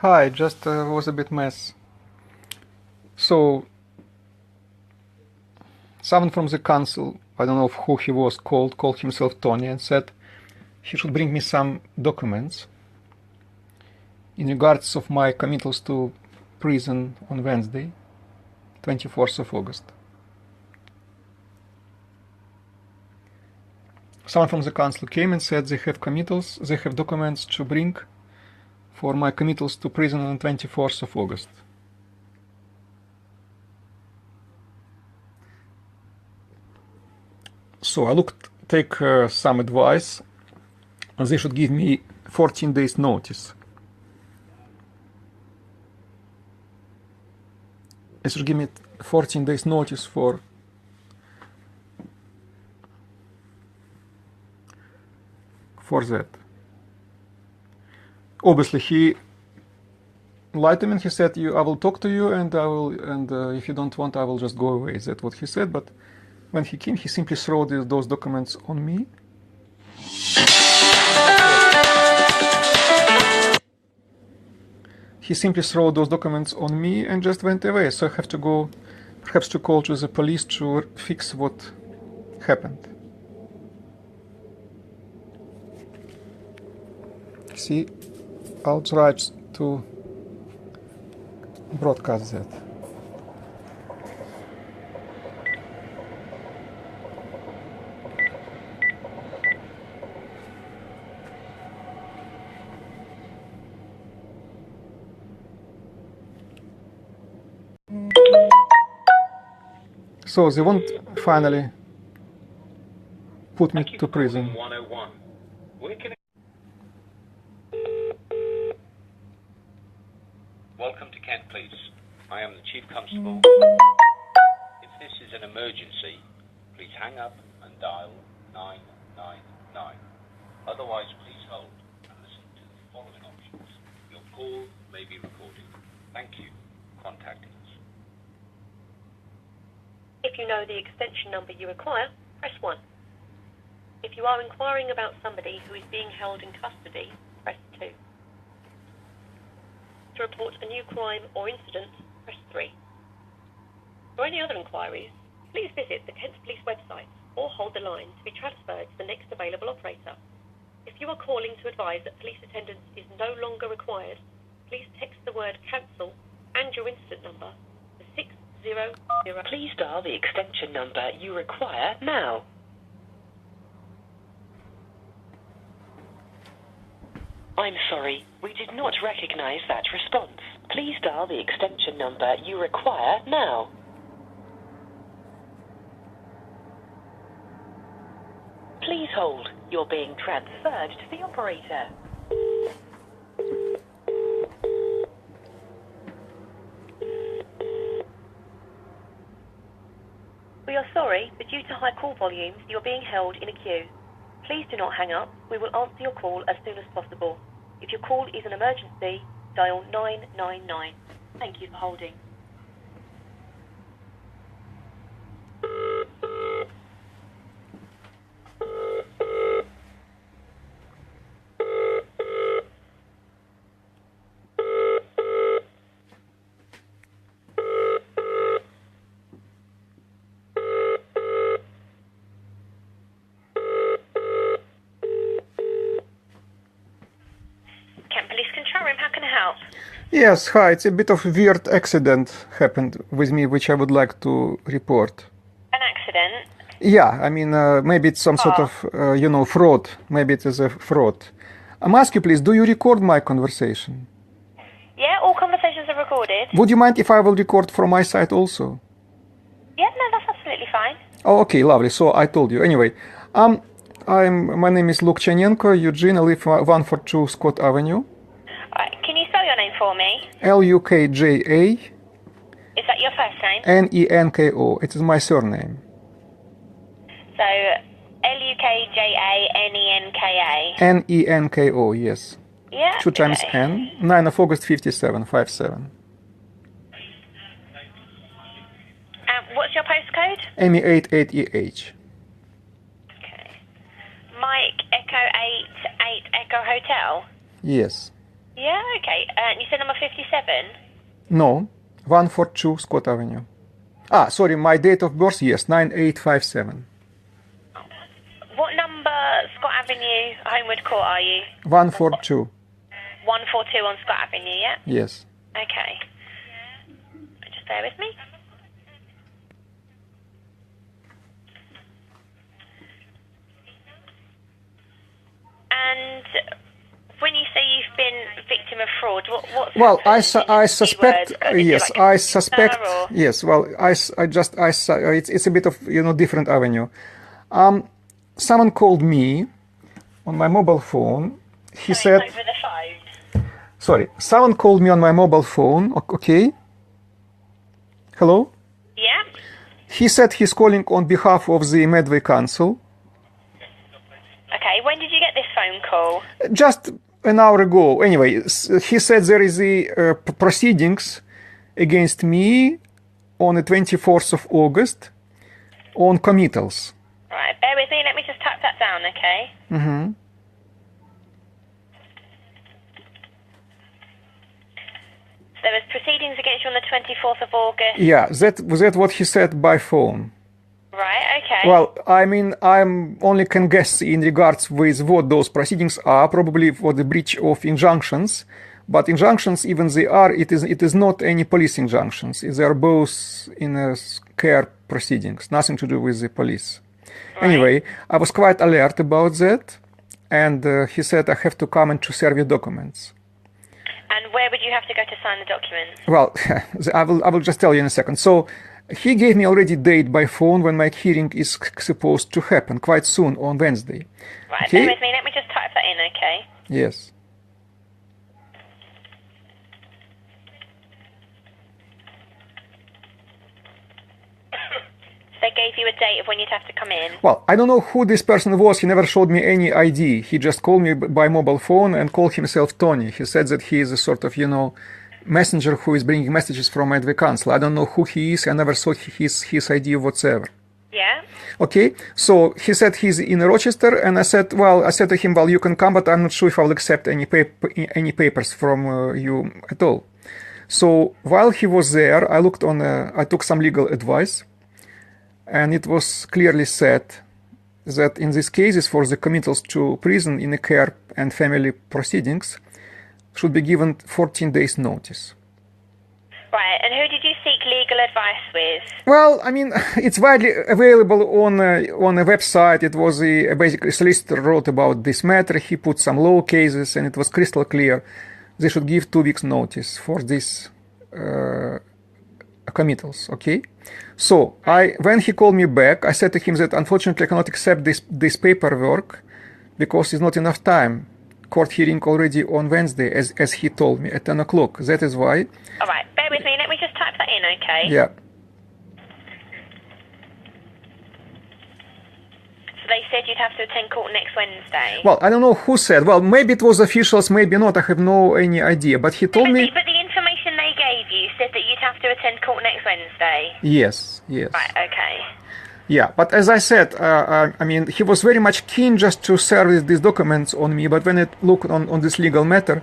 Hi, just was a bit mess. So, someone from the council, I don't know who he was, called himself Tony and said he should bring me some documents in regards of my committals to prison on Wednesday, 24th of August. Someone from the council came and said they have committals, they have documents to bring for my committals to prison on 24th of August. So I take some advice. They should give me 14 days notice. They should give me 14 days notice for that. Obviously, he lied to me and he said, I will talk to you and if you don't want, I will just go away. That's what he said, but when he came, he simply threw those documents on me. He simply threw those documents on me and just went away. So I have to go, perhaps to call to the police to fix what happened. See, I'll try to broadcast that. So they won't finally put me to prison. Welcome to Kent Police. I am the Chief Constable. If this is an emergency, please hang up and dial 999. Otherwise, please hold and listen to the following options. Your call may be recorded. Thank you for contacting us. If you know the extension number you require, press 1. If you are inquiring about somebody who is being held in custody, press 2. To report a new crime or incident, press 3. For any other inquiries, please visit the Kent Police website or hold the line to be transferred to the next available operator. If you are calling to advise that police attendance is no longer required, please text the word cancel and your incident number to 600. Please dial the extension number you require now. I'm sorry, we did not recognize that response. Please dial the extension number you require now. Please hold. You're being transferred to the operator. We are sorry, but due to high call volumes, you're being held in a queue. Please do not hang up. We will answer your call as soon as possible. If your call is an emergency, dial 999. Thank you for holding. How can I help? Yes, hi. It's a bit of a weird accident happened with me, which I would like to report. An accident? Yeah, I mean, maybe it's some sort of, fraud. Maybe it is a fraud. I'm asking you, please, do you record my conversation? Yeah, all conversations are recorded. Would you mind if I will record from my side also? Yeah, no, that's absolutely fine. Oh, okay, lovely. So I told you. Anyway, my name is Lukjanenko Eugene. I live 142 Scott Avenue. Can you spell your name for me? Lukja. Is that your first name? Nenko. It is my surname. So, Lukjanenka. Nenko, yes. Yeah. 2 times okay. N. 9 of August 57. What's your postcode? ME88EH. Okay. Mike Echo 8 Echo Hotel? Yes. Yeah, okay. And you said number 57? No, 142 Scott Avenue. Ah, sorry, my date of birth, yes, 9857. What number Scott Avenue, Homewood Court, are you? 142, 142 on Scott Avenue, yeah? yes. Okay. Just bear with me. And when you say you've been victim of fraud, what's Well, I happened? suspect, Keywords? Is it yes, like a I scammer suspect, or- yes, well, it's a bit of, different avenue. Someone called me on my mobile phone. He said, Over the phone. sorry, someone called me on my mobile phone, okay? Hello? Yeah? He said he's calling on behalf of the Medway Council. Okay, when did you get this phone call? Just an hour ago. Anyway, he said there is the proceedings against me on the 24th of August on committals. Right, bear with me, let me just type that down, okay? Mm-hmm. So there was proceedings against you on the 24th of August. Yeah, that what he said by phone. Right, okay. Well, I mean, I'm only can guess in regards with what those proceedings are, probably for the breach of injunctions. But injunctions, even they are, it is not any police injunctions. They are both in care proceedings, nothing to do with the police. Right. Anyway, I was quite alert about that, and he said I have to come and to serve your documents. And where would you have to go to sign the documents? Well, I will just tell you in a second. So he gave me already date by phone when my hearing is supposed to happen quite soon on Wednesday. Right, Okay? bear with me, let me just type that in, okay? Yes. They gave you a date of when you'd have to come in. Well, I don't know who this person was. He never showed me any ID. He just called me by mobile phone and called himself Tony. He said that he is a sort of, messenger who is bringing messages from Medway Council. I don't know who he is. I never saw his ID whatsoever. Yeah? Okay, so he said he's in Rochester, and I said to him, well, you can come, but I'm not sure if I will accept any papers from you at all. So while he was there, I took some legal advice, and it was clearly said that in these cases for the committals to prison in a care and family proceedings should be given 14 days notice. Right, and who did you seek legal advice with? Well, I mean, it's widely available on a website. It was basically a solicitor wrote about this matter. He put some law cases, and it was crystal clear they should give 2 weeks notice for these committals. Okay, so when he called me back, I said to him that unfortunately I cannot accept this paperwork because it's not enough time. Court hearing already on Wednesday, as he told me, at 10 o'clock. That is why. All right, bear with me. Let me just type that in, okay? Yeah. So they said you'd have to attend court next Wednesday. Well, I don't know who said. Well, maybe it was officials, maybe not. I have any idea. But he told me. But the information they gave you said that you'd have to attend court next Wednesday. Yes. Right, okay. Yeah, but as I said, I mean, he was very much keen just to serve these documents on me. But when it looked on this legal matter,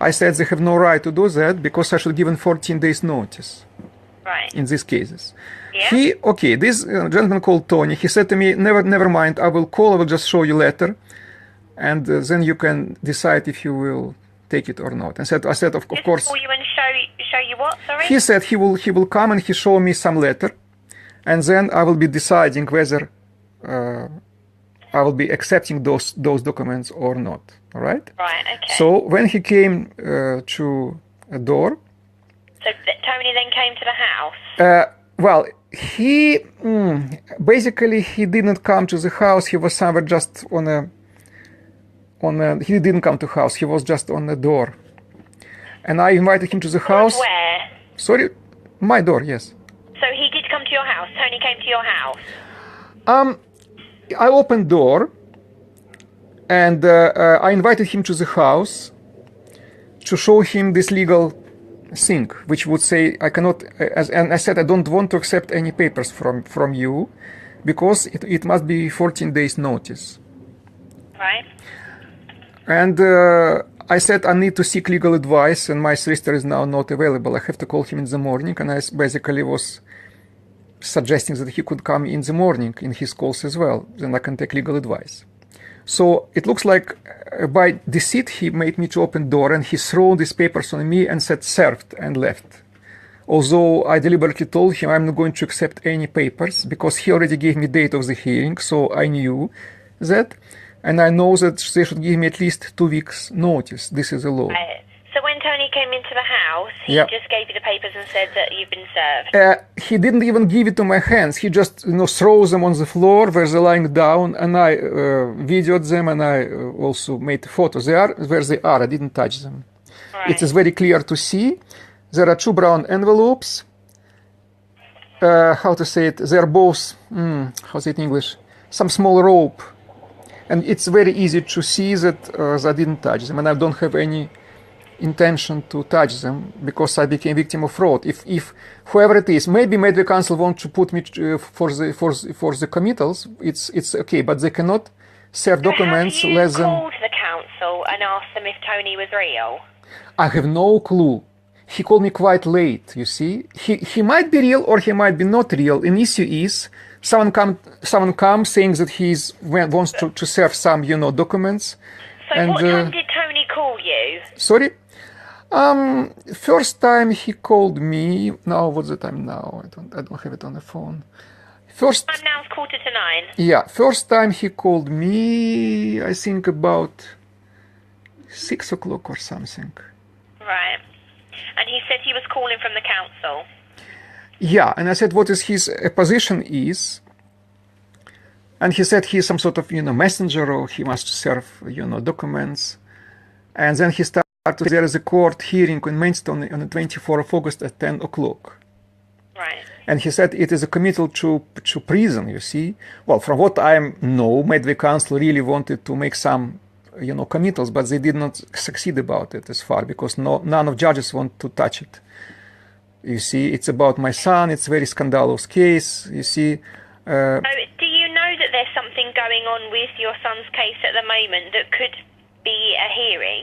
I said they have no right to do that because I should give them 14 days notice. Right. In these cases. Yeah. This gentleman called Tony, he said to me, never mind, I will just show you letter, and then you can decide if you will take it or not. And I said, of course. Call you and show you what? Sorry. He said he will come and he show me some letter, and then I will be deciding whether I will be accepting those documents or not. All right. Right. Okay. So when he came to a door. So Tony then came to the house. Well, he basically he didn't come to the house. He was somewhere just he didn't come to house. He was just on the door, and I invited him to the house. Where? Sorry, my door. Yes. So he did come to your house. Tony came to your house. I opened door, and I invited him to the house to show him this legal thing, which would say I cannot, and I said I don't want to accept any papers from you because it must be 14 days notice. Right. And I said I need to seek legal advice, and my solicitor is now not available. I have to call him in the morning, and I basically was suggesting that he could come in the morning in his calls as well. Then I can take legal advice. So it looks like by deceit he made me to open door, and he threw these papers on me and said served and left. Although I deliberately told him I'm not going to accept any papers because he already gave me date of the hearing, so I knew that. And I know that they should give me at least 2 weeks notice. This is the law. Right. So when Tony came into the house, he just gave you the papers and said that you've been served? He didn't even give it to my hands. He just throws them on the floor where they're lying down, and I videoed them, and I also made photos. They are where they are. I didn't touch them. Right. It is very clear to see. There are 2 brown envelopes. How to say it? They're both, how's it in English? Some small rope. And it's very easy to see that I didn't touch them, and I don't have any intention to touch them because I became victim of fraud. If whoever it is, maybe Medway Council want to put me for the committals, it's okay, but they cannot serve documents less than. Have you called the council and asked them if Tony was real? I have no clue. He called me quite late. You see, he might be real or he might be not real. An issue is someone comes saying that he wants to serve some documents. So and, what time did Tony call you? Sorry. First time he called me. Now what's the time now? I don't have it on the phone. First. Time now is 9:45. Yeah, first time he called me. I think about 6 o'clock or something. Right. And he said he was calling from the council. Yeah, and I said what is his position is. And he said he's some sort of messenger, or he must serve documents. And then he started. There is a court hearing in Maidstone on the 24th of August at 10 o'clock. Right. And he said it is a committal to prison, you see. Well, from what I know, Medway Council really wanted to make some, committals, but they did not succeed about it as far, because none of judges want to touch it. You see, it's about my son. It's a very scandalous case, you see. So do you know that there's something going on with your son's case at the moment that could be a hearing?